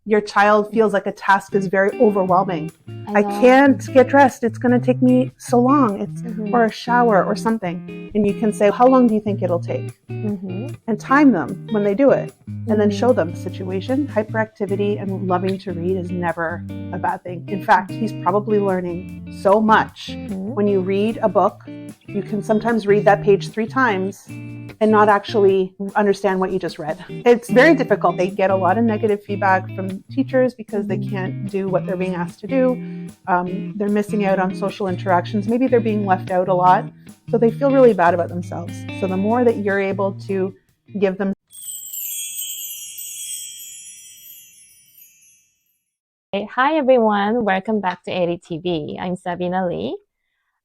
your child feels like a task is very overwhelming. I can't get dressed. It's going to take me so long. Or a shower or something. And you can say, how long do you think it'll take? And time them when they do it. And then show them the situation. Hyperactivity and loving to read is never a bad thing. In fact, he's probably learning so much. When you read a book, you can sometimes read that page 3 times and not actually understand what you just read. It's very difficult. They get a lot of negative feedback from teachers because they can't do what they're being asked to do. They're missing out on social interactions. Maybe they're being left out a lot. So they feel really bad about themselves. So the more that you're able to give them. Hi everyone, welcome back to ADTV. I'm Sabina Lee.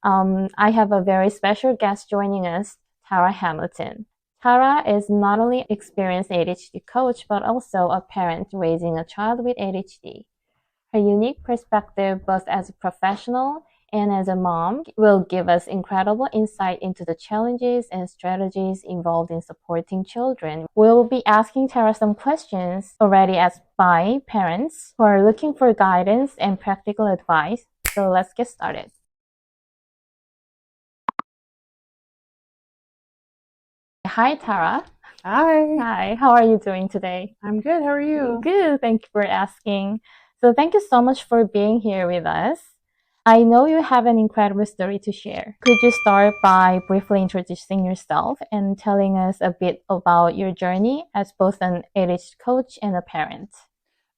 I have a very special guest joining us, Tara Hamilton. Tara is not only an experienced ADHD coach, but also a parent raising a child with ADHD. Her unique perspective, both as a professional and as a mom, will give us incredible insight into the challenges and strategies involved in supporting children. We'll be asking Tara some questions already asked by parents who are looking for guidance and practical advice. So let's get started. Hi, Tara. Hi. Hi, how are you doing today? I'm good. How are you? Good, thank you for asking. So thank you so much for being here with us. I know you have an incredible story to share. Could you start by briefly introducing yourself and telling us a bit about your journey as both an ADHD coach and a parent?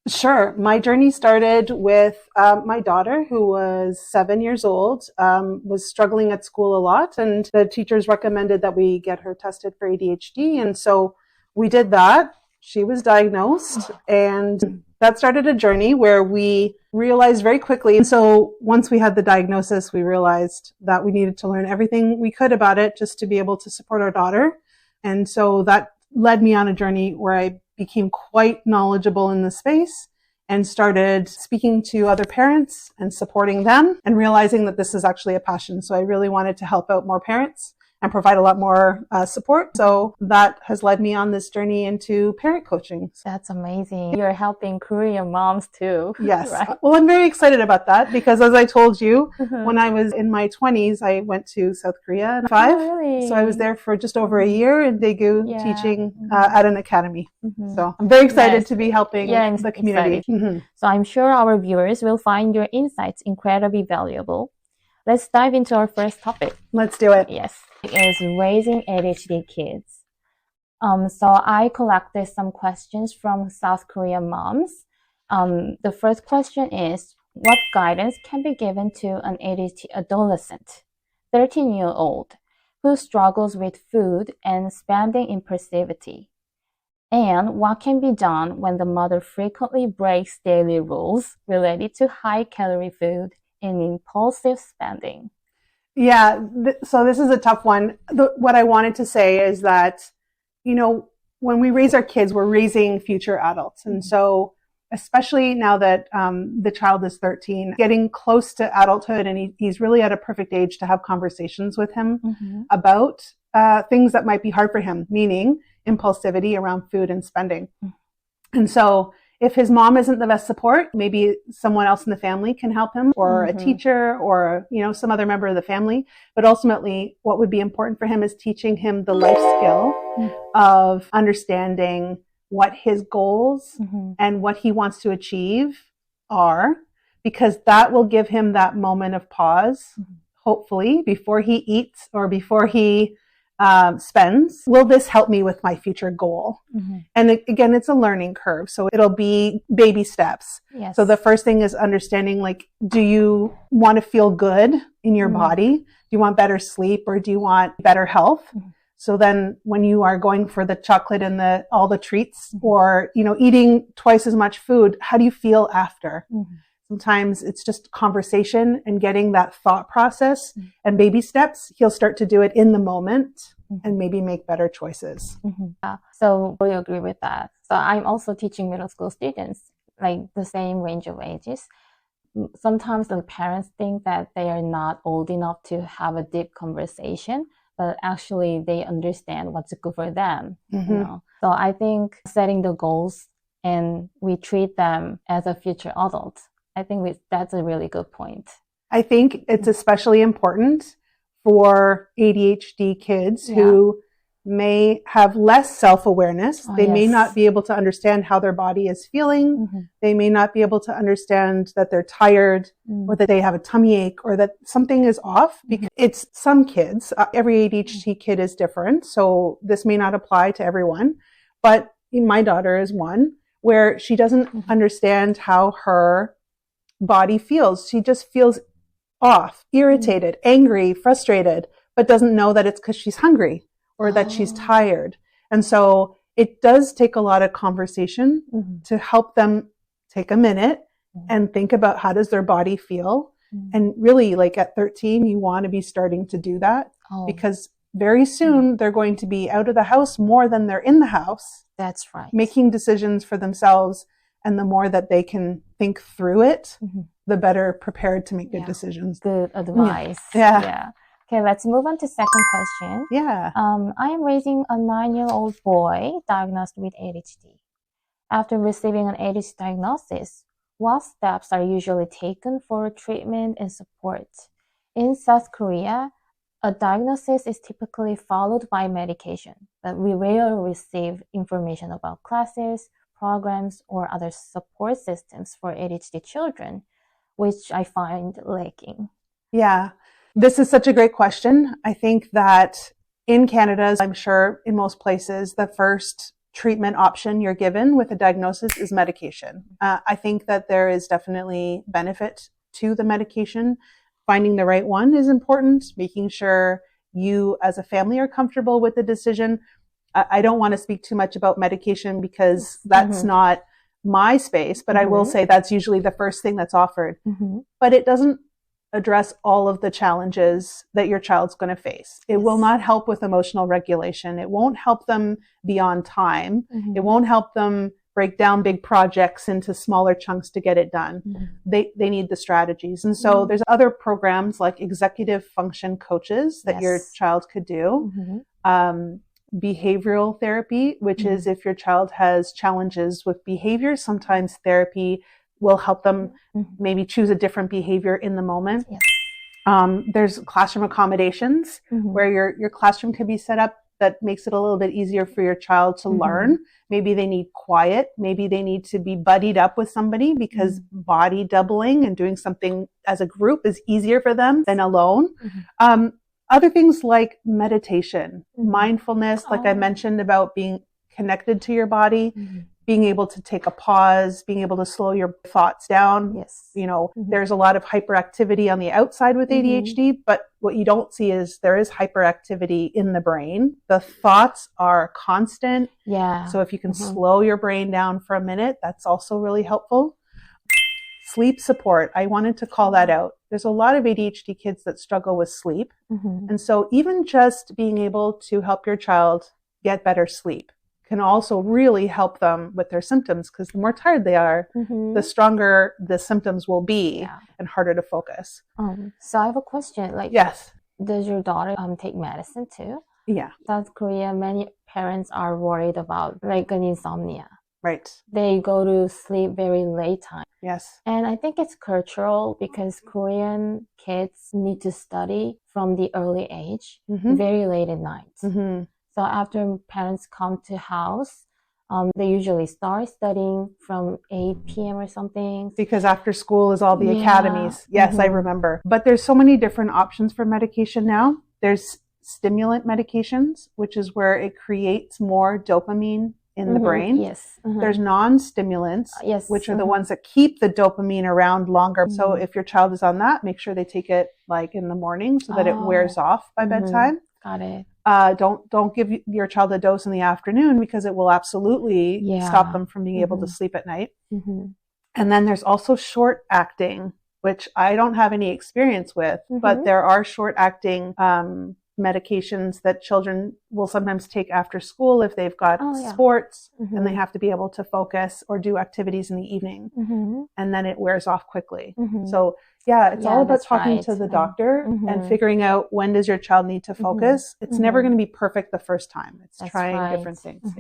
Sure. My journey started with my daughter, who was 7 years old, was struggling at school a lot, and the teachers recommended that we get her tested for ADHD. And so we did that. She was diagnosed, and that started a journey where we realized very quickly. And so once we had the diagnosis, we realized that we needed to learn everything we could about it just to be able to support our daughter. And so that led me on a journey where I became quite knowledgeable in the space and started speaking to other parents and supporting them and realizing that this is actually a passion. So I really wanted to help out more parents and provide a lot more support. So that has led me on this journey into parent coaching. That's amazing. You're helping Korean moms too. Yes. Right? Well, I'm very excited about that because as I told you, when I was in my 20s, I went to South Korea at 5. Oh, really? So I was there for just over a year in Daegu teaching at an academy. So I'm very excited to be helping the community. So I'm sure our viewers will find your insights incredibly valuable. Let's dive into our first topic. Let's do it. Yes, is raising ADHD kids. So I collected some questions from South Korean moms. The first question is, what guidance can be given to an ADHD adolescent, 13-year-old, who struggles with food and spending impulsivity? And what can be done when the mother frequently breaks daily rules related to high-calorie food and impulsive spending? Yeah, so this is a tough one. What I wanted to say is that, you know, when we raise our kids, we're raising future adults. And so especially now that the child is 13, getting close to adulthood, and he's really at a perfect age to have conversations with him about things that might be hard for him, meaning impulsivity around food and spending. And so if his mom isn't the best support, maybe someone else in the family can help him, or a teacher, or, you know, some other member of the family. But ultimately, what would be important for him is teaching him the life skill of understanding what his goals and what he wants to achieve are, because that will give him that moment of pause, hopefully, before he eats or before he spends. Will this help me with my future goal? And again, it's a learning curve. So it'll be baby steps. Yes. So the first thing is understanding, like, do you want to feel good in your body? Do you want better sleep, or do you want better health? So then when you are going for the chocolate and all the treats, or, you know, eating twice as much food, how do you feel after? Sometimes it's just conversation and getting that thought process and baby steps. He'll start to do it in the moment and maybe make better choices. So I agree with that. So I'm also teaching middle school students, like the same range of ages. Sometimes the parents think that they are not old enough to have a deep conversation, but actually they understand what's good for them. You know? So I think setting the goals and we treat them as a future adult. I think that's a really good point. I think it's especially important for ADHD kids who may have less self-awareness. They may not be able to understand how their body is feeling. They may not be able to understand that they're tired or that they have a tummy ache or that something is off. Because it's some kids, every ADHD kid is different. So this may not apply to everyone, but my daughter is one where she doesn't understand how her body feels. She just feels off, irritated, angry, frustrated, but doesn't know that it's because she's hungry or that she's tired. And so it does take a lot of conversation to help them take a minute and think about how does their body feel. And really, like at 13, you want to be starting to do that because very soon they're going to be out of the house more than they're in the house. That's right. Making decisions for themselves. And the more that they can think through it, the better prepared to make good decisions. Good advice. Yeah. Okay, let's move on to second question. Yeah. I am raising a 9-year-old boy diagnosed with ADHD. After receiving an ADHD diagnosis, what steps are usually taken for treatment and support? In South Korea, a diagnosis is typically followed by medication, but we rarely receive information about classes, programs, or other support systems for ADHD children, which I find lacking. Yeah, this is such a great question. I think that in Canada, I'm sure in most places, the first treatment option you're given with a diagnosis is medication. I think that there is definitely benefit to the medication. Finding the right one is important, making sure you as a family are comfortable with the decision. I don't want to speak too much about medication because that's not my space, but I will say that's usually the first thing that's offered. But it doesn't address all of the challenges that your child's going to face. It will not help with emotional regulation. It won't help them be on time. It won't help them break down big projects into smaller chunks to get it done. They need the strategies. And so there's other programs like executive function coaches that your child could do. Behavioral therapy, which is if your child has challenges with behavior, sometimes therapy will help them maybe choose a different behavior in the moment. There's classroom accommodations where your classroom can be set up that makes it a little bit easier for your child to learn. Maybe they need quiet. Maybe they need to be buddied up with somebody because body doubling and doing something as a group is easier for them than alone. Other things like meditation, mindfulness, like I mentioned about being connected to your body, being able to take a pause, being able to slow your thoughts down. You know, there's a lot of hyperactivity on the outside with ADHD, but what you don't see is there is hyperactivity in the brain. The thoughts are constant. So if you can slow your brain down for a minute, that's also really helpful. Sleep support. I wanted to call that out. There's a lot of ADHD kids that struggle with sleep. And so even just being able to help your child get better sleep can also really help them with their symptoms because the more tired they are, the stronger the symptoms will be and harder to focus. So I have a question. Like, does your daughter take medicine too? South Korea, many parents are worried about like an insomnia. They go to sleep very late time. And I think it's cultural because Korean kids need to study from the early age, very late at night. So after parents come to house, they usually start studying from 8 p.m. or something. Because after school is all the academies. I remember. But there's so many different options for medication now. There's stimulant medications, which is where it creates more dopamine in the brain. There's non-stimulants, which are the ones that keep the dopamine around longer. So if your child is on that, make sure they take it like in the morning so that it wears off by bedtime. Got it. Don't give your child a dose in the afternoon because it will absolutely stop them from being able to sleep at night. And then there's also short acting, which I don't have any experience with, but there are short acting medications that children will sometimes take after school if they've got sports and they have to be able to focus or do activities in the evening. And then it wears off quickly. So it's all about talking to the doctor and figuring out when does your child need to focus. It's never going to be perfect the first time. It's trying different things.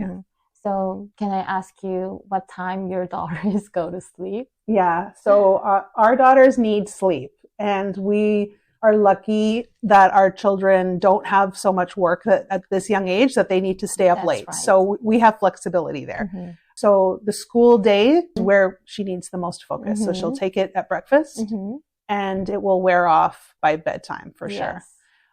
So can I ask you what time your daughters go to sleep? Yeah. So our daughters need sleep, and we are lucky that our children don't have so much work at this young age that they need to stay up That's late. right. So we have flexibility there. Mm-hmm. So the school day is where she needs the most focus. So Mm-hmm. she'll take it at breakfast Mm-hmm. and it will wear off by bedtime for sure. Yes.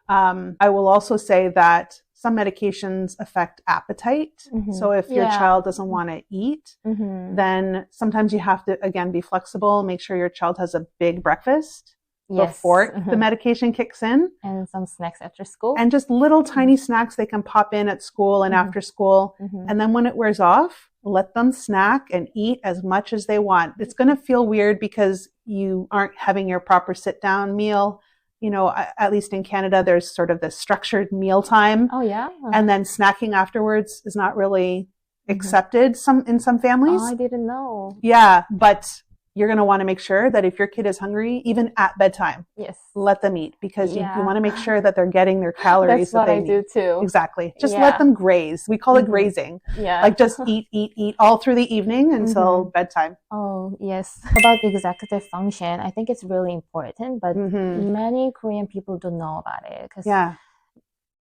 I will also say that some medications affect appetite. Mm-hmm. So if your Yeah. child doesn't want to eat, Mm-hmm. then sometimes you have to, again, be flexible, make sure your child has a big breakfast Yes. before Mhm. the medication kicks in. And some snacks after school. And just little tiny snacks they can pop in at school and Mhm. after school. Mhm. And then when it wears off, let them snack and eat as much as they want. It's going to feel weird because you aren't having your proper sit down meal. You know, at least in Canada, there's sort of this structured meal time. Oh, yeah? And then snacking afterwards is not really Mhm. accepted in some families. Oh, I didn't know. Yeah, but you're going to want to make sure that if your kid is hungry, even at bedtime, Yes. let them eat because Yeah. you want to make sure that they're getting their calories That's what that they I need. do too. Exactly. Just Yeah. let them graze. We call it Mhm. grazing. Yeah. Like just eat all through the evening until bedtime. Oh, yes. About executive function, I think it's really important, but Mhm. many Korean people don't know about it because Yeah.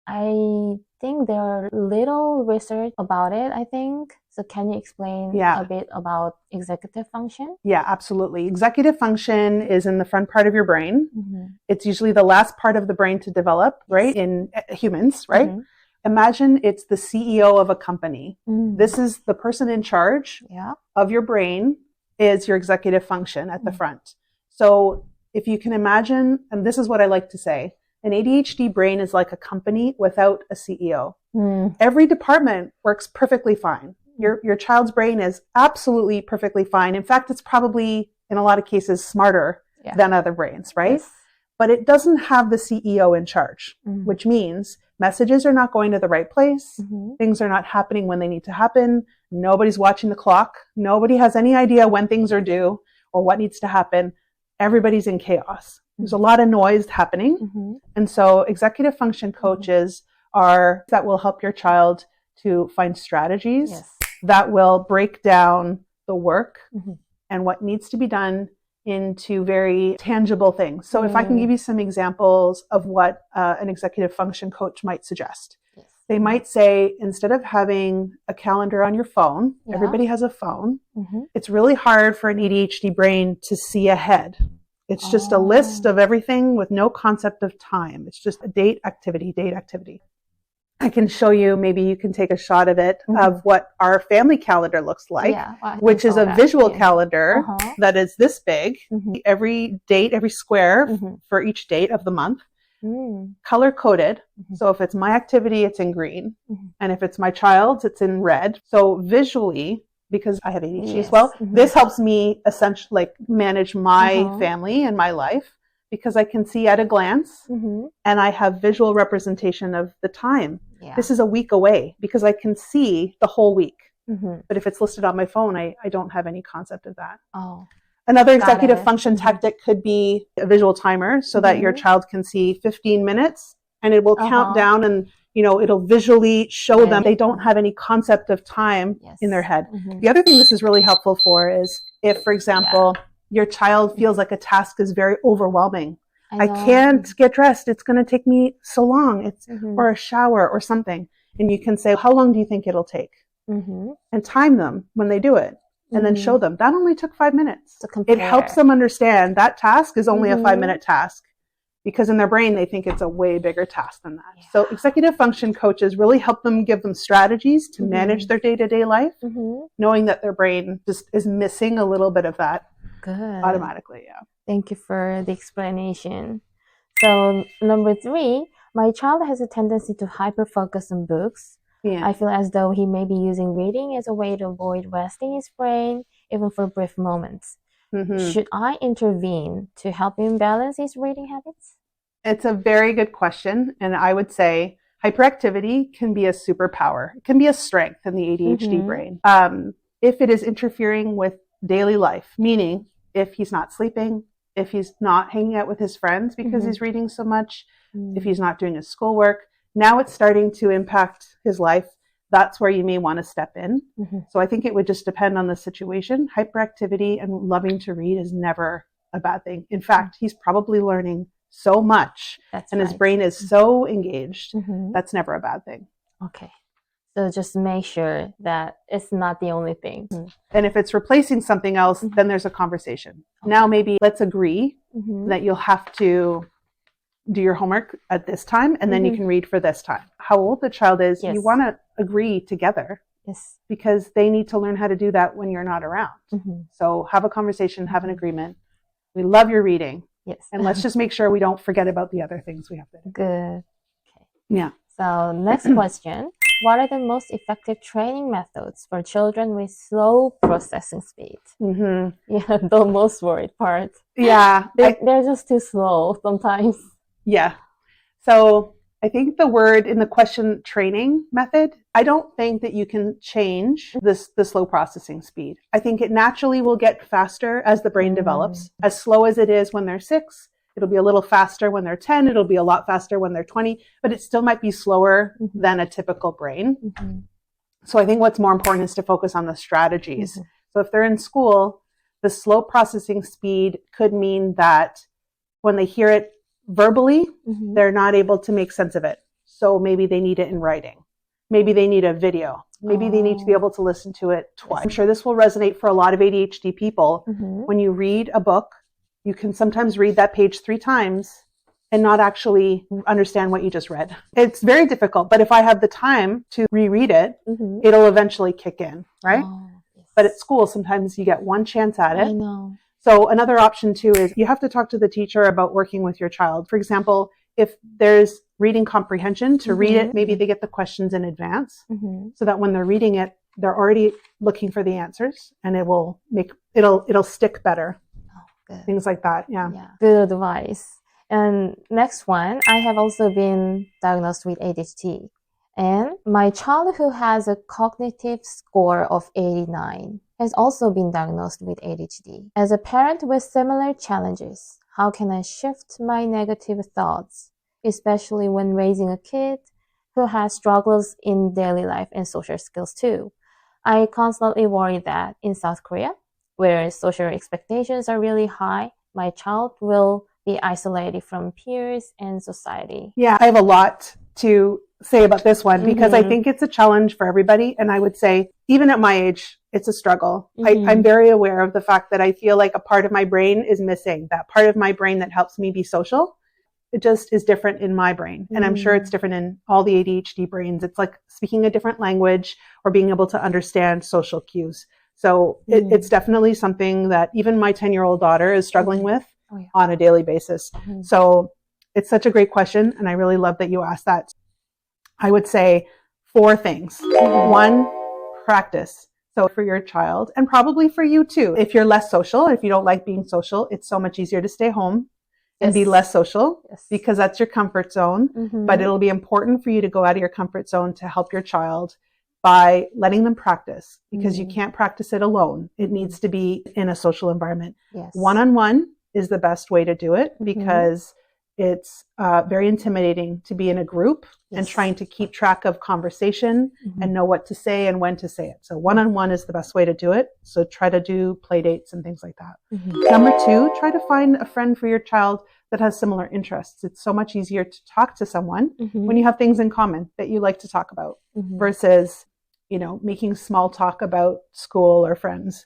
I think there are little research about it, I think. So can you explain Yeah. a bit about executive function? Yeah, absolutely. Executive function is in the front part of your brain. Mm-hmm. It's usually the last part of the brain to develop, right? In humans, right? Mhm. Imagine it's the CEO of a company. Mm. This is the person in charge Yeah. of your brain is your executive function at the Mm. front. So if you can imagine, and this is what I like to say, an ADHD brain is like a company without a CEO. Mm. Every department works perfectly fine. Your child's brain is absolutely perfectly fine. In fact, it's probably in a lot of cases smarter Yeah. than other brains, right? Yes. But it doesn't have the CEO in charge, Mm. which means messages are not going to the right place. Mhm. Things are not happening when they need to happen. Nobody's watching the clock. Nobody has any idea when things are due or what needs to happen. Everybody's in chaos. There's a lot of noise happening. Mhm. And so executive function coaches are that will help your child to find strategies Yes. that will break down the work Mhm. and what needs to be done into very tangible things. So if I can Mm. give you some examples of what an executive function coach might suggest. Yes. They might say, instead of having a calendar on your phone, Yeah. everybody has a phone. Mhm. It's really hard for an ADHD brain to see ahead. It's just a Oh. list of everything with no concept of time. It's just a date activity. I can show you, maybe you can take a shot of it, of what our family calendar looks like, Yeah, I which is saw a that. visual Yeah. calendar Uh-huh. that is this big. Mhm. Every date, every square Mhm. for each date of the month, Mm. color coded. Mhm. So if it's my activity, it's in green. Mhm. And if it's my child's, it's in red. So visually, because I have ADHD as Yes. well, Mhm. this helps me essentially manage my Uh-huh. family and my life because I can see at a glance Mhm. and I have visual representation of the time. Yeah. This is a week away because I can see the whole week. Mhm. But if it's listed on my phone, I don't have any concept of that. Oh. Another Got executive it. function Mhm. tactic could be a visual timer so that your Mhm. child can see 15 minutes and it will count Uh-huh. down and, it'll visually show them Right. they don't have any concept of time Yes. in their head. Mhm. The other thing this is really helpful for is if, for example, your child feels like a task is very overwhelming. I know. can't get dressed. It's going to take me so long. Mhm. Or a shower or something. And you can say, how long do you think it'll take? Mhm. And time them when they do it. And then show them that only took 5 minutes. To compare. It helps them understand that task is only a Mhm. 5-minute task because in their brain, they think it's a way bigger task than that. Yeah. So executive function coaches really help them, give them strategies to manage their day-to-day life, Mhm. knowing that their brain just is missing a little bit of that Good. automatically. Yeah. Thank you for the explanation. So number 3, my child has a tendency to hyper-focus on books. Yeah. I feel as though he may be using reading as a way to avoid resting his brain, even for brief moments. Mhm. Should I intervene to help him balance his reading habits? It's a very good question. And I would say hyperactivity can be a superpower. It can be a strength in the ADHD Mhm. brain. If it is interfering with daily life, meaning if he's not sleeping, if he's not hanging out with his friends because Mhm. he's reading so much, Mm. if he's not doing his schoolwork, now it's starting to impact his life. that's where you may want to step in. Mm-hmm. So I think it would just depend on the situation. Hyperactivity and loving to read is never a bad thing. In fact, he's probably learning so much That's and right. his brain is so engaged. Mm-hmm. That's never a bad thing. Okay. So just make sure that it's not the only thing. Mm-hmm. And if it's replacing something else, Mm-hmm. then there's a conversation. Okay. Now maybe let's agree Mm-hmm. that you'll have to do your homework at this time and then you Mm-hmm. can read for this time. How old the child is, Yes. you want to agree together Yes. because they need to learn how to do that when you're not around. Mm-hmm. So have a conversation, have an agreement. We love your reading. Yes. And let's just make sure we don't forget about the other things we have to do. Good. Okay. Yeah. So next question. What are the most effective training methods for children with slow processing speed? Mm-hmm. Yeah, the most worried part. Yeah. They're just too slow sometimes. Yeah. So I think the word in the question training method, I don't think that you can change the slow processing speed. I think it naturally will get faster as the brain develops. As slow as it is when they're 6, it'll be a little faster when they're 10. It'll be a lot faster when they're 20, but it still might be slower than a typical brain. Mm-hmm. So I think what's more important is to focus on the strategies. Mm-hmm. So if they're in school, the slow processing speed could mean that when they hear it verbally, Mm-hmm. they're not able to make sense of it. So maybe they need it in writing. Maybe they need a video. Maybe they need to be able to listen to it twice. I'm sure this will resonate for a lot of ADHD people. Mm-hmm. When you read a book, you can sometimes read that page 3 times and not actually understand what you just read. It's very difficult, but if I have the time to reread it, Mm-hmm. it'll eventually kick in, right? Oh, yes. But at school, sometimes you get one chance at it. I know. So another option too is you have to talk to the teacher about working with your child. For example, if there's reading comprehension, to read it, maybe they get the questions in advance Mm-hmm. so that when they're reading it, they're already looking for the answers and it will make, it'll stick better. Oh, good. Things like that. Yeah. Yeah, good advice. And next one, I have also been diagnosed with ADHD. And my child who has a cognitive score of 89 has also been diagnosed with ADHD. As a parent with similar challenges, how can I shift my negative thoughts, especially when raising a kid who has struggles in daily life and social skills too? I constantly worry that in South Korea, where social expectations are really high, my child will be isolated from peers and society. Yeah. I have a lot to say about this one because I think it's a challenge for everybody. And I would say, even at my age, it's a struggle. I'm very aware of the fact that I feel like a part of my brain is missing, that part of my brain that helps me be social. It just is different in my brain. And I'm sure it's different in all the ADHD brains. It's like speaking a different language or being able to understand social cues. So it's definitely something that even my 10-year-old daughter is struggling with on a daily basis. So it's such a great question. And I really love that you asked that. I would say 4 things. 1, practice. So for your child and probably for you too, if you're less social, if you don't like being social, it's so much easier to stay home and be less social because that's your comfort zone. But it'll be important for you to go out of your comfort zone to help your child by letting them practice because you can't practice it alone. It needs to be in a social environment. One-on-one is the best way to do it because it's very intimidating to be in a group and trying to keep track of conversation and know what to say and when to say it. So one-on-one is the best way to do it. So try to do play dates and things like that. Number 2, try to find a friend for your child that has similar interests. It's so much easier to talk to someone when you have things in common that you like to talk about versus, you know, making small talk about school or friends.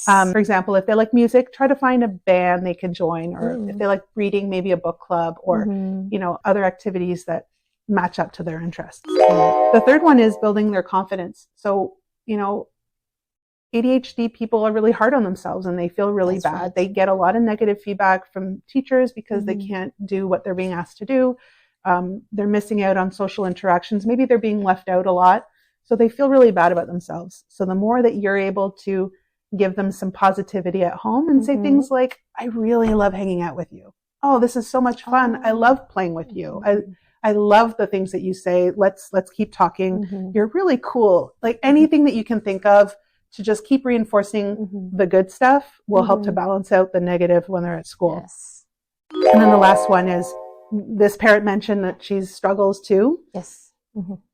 For example, if they like music, try to find a band they can join, or if they like reading, maybe a book club or, you know, other activities that match up to their interests. The third one is building their confidence. So, you know, ADHD people are really hard on themselves and they feel really bad. They get a lot of negative feedback from teachers because they can't do what they're being asked to do. They're missing out on social interactions. Maybe they're being left out a lot. So they feel really bad about themselves. So the more that you're able to give them some positivity at home and say things like, I really love hanging out with you. Oh, this is so much fun. I love playing with you. I love the things that you say. Let's keep talking. You're really cool. Like anything that you can think of to just keep reinforcing the good stuff will help to balance out the negative when they're at school. And then the last one is this parent mentioned that she struggles too.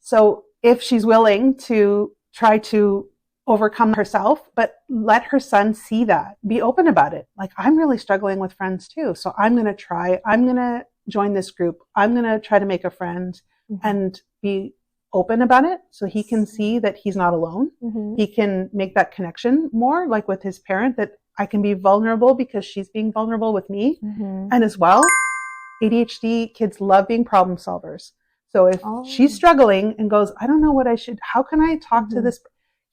So if she's willing to try to overcome herself, but let her son see that. Be open about it. Like, I'm really struggling with friends too. So I'm going to join this group. I'm going to try to make a friend and be open about it so he can see that he's not alone. He can make that connection more, like with his parent, that I can be vulnerable because she's being vulnerable with me. And as well, ADHD kids love being problem solvers. So if she's struggling and goes, I don't know what how can I talk to this?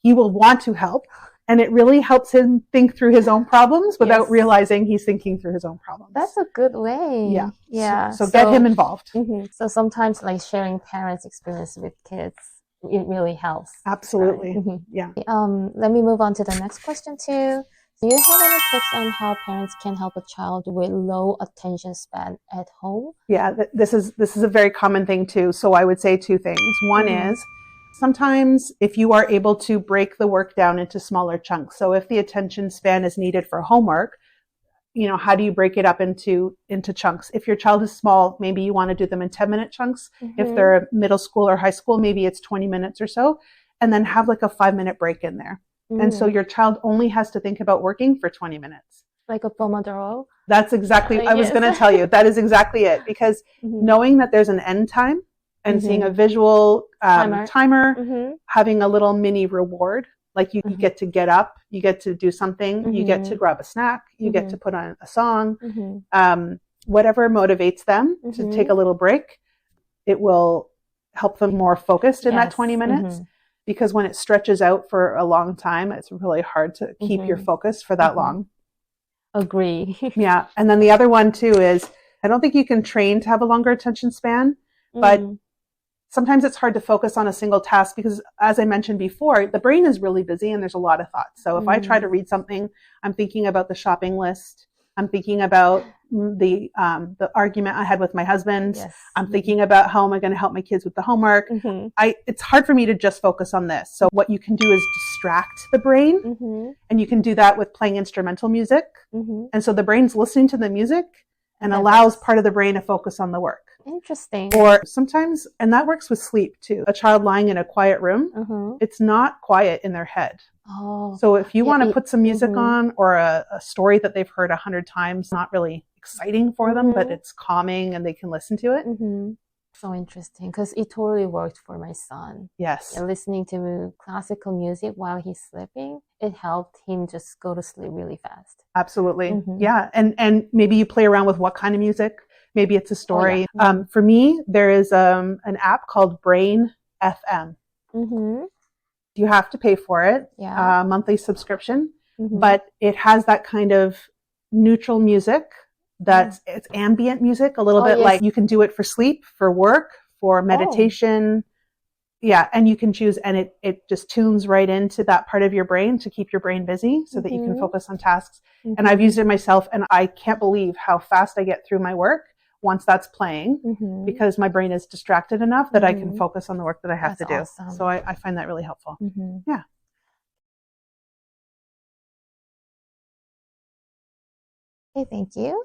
He will want to help. And it really helps him think through his own problems without realizing he's thinking through his own problems. That's a good way. Yeah. Yeah. So get him involved. So sometimes like sharing parents' experience with kids, it really helps. Absolutely. Right? Yeah. Let me move on to the next question too. Do you have any tips on how parents can help a child with low attention span at home? Yeah, this is a very common thing too. So I would say two things. One is sometimes if you are able to break the work down into smaller chunks. So if the attention span is needed for homework, how do you break it up into chunks? If your child is small, maybe you want to do them in 10-minute chunks. If they're middle school or high school, maybe it's 20 minutes or so, and then have like a 5-minute break in there. And so your child only has to think about working for 20 minutes. Like a Pomodoro? That's exactly, I was going to tell you, that is exactly it. Because knowing that there's an end time and seeing a visual timer, having a little mini reward, like you get to get up, you get to do something, you get to grab a snack, you get to put on a song, whatever motivates them to take a little break, it will help them more focused in that 20 minutes. Because when it stretches out for a long time, it's really hard to keep your focus for that long. Agree. Yeah. And then the other one too is, I don't think you can train to have a longer attention span, but sometimes it's hard to focus on a single task because, as I mentioned before, the brain is really busy and there's a lot of thoughts. So if I try to read something, I'm thinking about the shopping list. I'm thinking about the argument I had with my husband. I'm thinking about how am I going to help my kids with the homework. It's hard for me to just focus on this. So what you can do is distract the brain, and you can do that with playing instrumental music. And so the brain's listening to the music and allows part of the brain to focus on the work. Interesting. Or sometimes, and that works with sleep too. A child lying in a quiet room, it's not quiet in their head. So if you want to put some music on or a story that they've heard 100 times, not really exciting for them, but it's calming and they can listen to it. So interesting, because it totally worked for my son. Yes. And listening to classical music while he's sleeping, it helped him just go to sleep really fast. Absolutely. Yeah. And maybe you play around with what kind of music. Maybe it's a story. For me, there is an app called Brain FM. You have to pay for it, monthly subscription, but it has that kind of neutral music it's ambient music, a little bit like you can do it for sleep, for work, for meditation. Yeah. And you can choose, and it just tunes right into that part of your brain to keep your brain busy so that you can focus on tasks. And I've used it myself, and I can't believe how fast I get through my work once that's playing, because my brain is distracted enough that I can focus on the work that I have to do. Awesome. So I find that really helpful. Yeah. Okay, thank you.